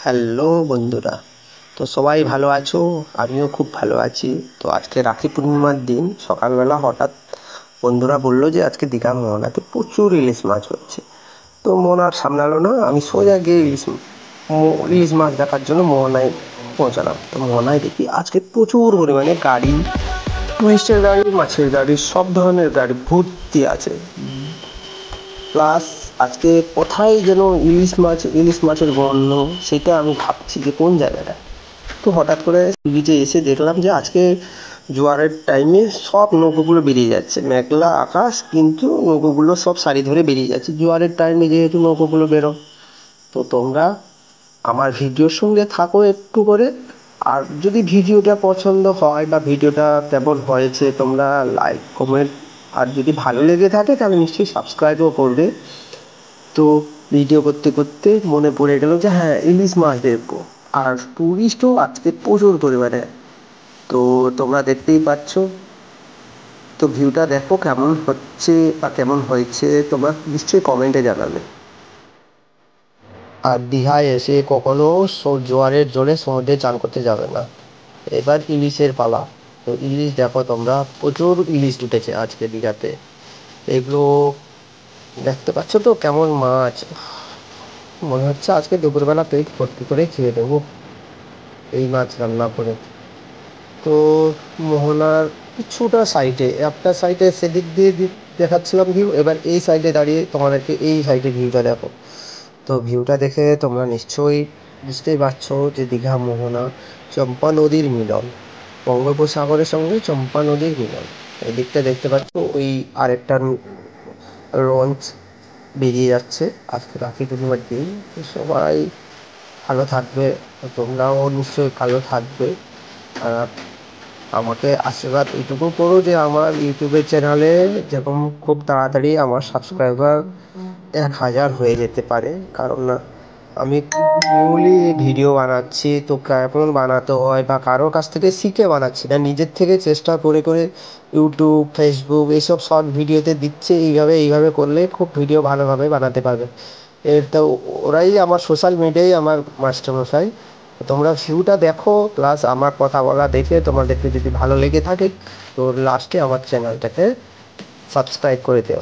Hello বন্ধুরা, তো সবাই ভালো আছো? আমিও খুব ভালো আছি। তো আজকে রাখি পূর্ণিমার দিন সকালবেলা হঠাৎ বন্ধুরা বললো যে আজকে দীঘা মোহনাতে প্রচুর ইলিশ মাছ হচ্ছে। তো মন আর সামলালো না, আমি সোজা গিয়ে ইলিশ মাছ দেখার জন্য মোহনায় পৌঁছালাম। তো মোহনায় দেখি আজকে প্রচুর পরিমাণে গাড়ি, টুরিস্টের গাড়ি, মাছের গাড়ি, সব ধরনের গাড়ি ভর্তি আছে। প্লাস আজকে কোথায় যেন ইলিশ মাছের গন্ধ, সেটা আমি ভাবছি যে কোন জায়গাটা। তো হঠাৎ করে বিচে এসে দেখলাম যে আজকে জোয়ারের টাইমে সব নৌকোগুলো বেরিয়ে যাচ্ছে, মেঘলা আকাশ কিন্তু নৌকোগুলো সব সারি ধরে বেরিয়ে যাচ্ছে জোয়ারের টাইমে, যেহেতু নৌকোগুলো বেরো। তো তোমরা আমার ভিডিওর সঙ্গে থাকো একটু করে। আর যদি ভিডিওটা পছন্দ হয় বা ভিডিওটা কেমন হয়েছে তোমরা লাইক কমেন্ট, আর যদি ভালো লেগে থাকে তাহলে নিশ্চয়ই সাবস্ক্রাইবও করবে। তো ভিডিও করতে করতে মনে পড়ে গেল যে হ্যাঁ, ইলিশ মাছ দেখবো। আর টুরিস্টও আজকে প্রচুর পরিমাণে। তো তোমরা দেখতেই পাচ্ছ। তো ভিউটা দেখো কেমন হচ্ছে বা কেমন হয়েছে, তোমরা নিশ্চয়ই কমেন্টে জানাবে। আর দীঘায় এসে কখনো জোয়ারের জলে সমুদ্রে চান করতে যাবে না। এবার ইলিশের পালা। তো ইলিশ দেখো তোমরা, প্রচুর ইলিশ উঠেছে আজকে দীঘাতে। এগুলো দেখতে পাচ্ছ তো কেমন মাছ। মনে হচ্ছে আজকে দুপুরবেলা পেট ভর্তি করে খেয়ে দেবো এই মাছ রান্না করে। তো মোহনার কিছুটা সাইডে, একটা সাইডে সেদিক দিয়ে দেখাচ্ছিলাম ভিউ, এবার এই সাইডে দাঁড়িয়ে তোমাদেরকে এই সাইডে ভিউটা দেখো। তো ভিউটা দেখে তোমরা নিশ্চয়ই বুঝতেই পারছো যে দীঘা মোহনা চম্পা নদীর মিলন, বঙ্গোপসাগরের সঙ্গে চম্পা নদীর মিলন। এই দিকটা দেখতে পাচ্ছ, ওই আরেকটা লঞ্চ বেরিয়ে যাচ্ছে আজকে রাখি পূর্ণিমার দিন। তো সবাই ভালো থাকবে, তোমরাও নিশ্চয়ই ভালো থাকবে। আর আমাকে আশীর্বাদ এইটুকু করো যে আমার ইউটিউবের চ্যানেলে যেরকম খুব তাড়াতাড়ি আমার সাবস্ক্রাইবার 1000 হয়ে যেতে পারে। কারণ আমি নিউলি ভিডিও বানাচ্ছি, তো কেমন বানাতে হয় বা কারোর কাছ থেকে শিখে বানাচ্ছি না, নিজের থেকে চেষ্টা করে করে ইউটিউব, ফেসবুক এইসব শর্ট ভিডিওতে দিচ্ছে এইভাবে এইভাবে করলে খুব ভিডিও ভালোভাবে বানাতে পারবে। তো ওরাই আমার সোশ্যাল মিডিয়ায় আমার মাস্টারমশাই। তোমরা ভিউটা দেখো, প্লাস আমার কথা বলা দেখে তোমাদেরকে যদি ভালো লেগে থাকে তো লাস্টে আমার চ্যানেলটাকে সাবস্ক্রাইব করে দিও।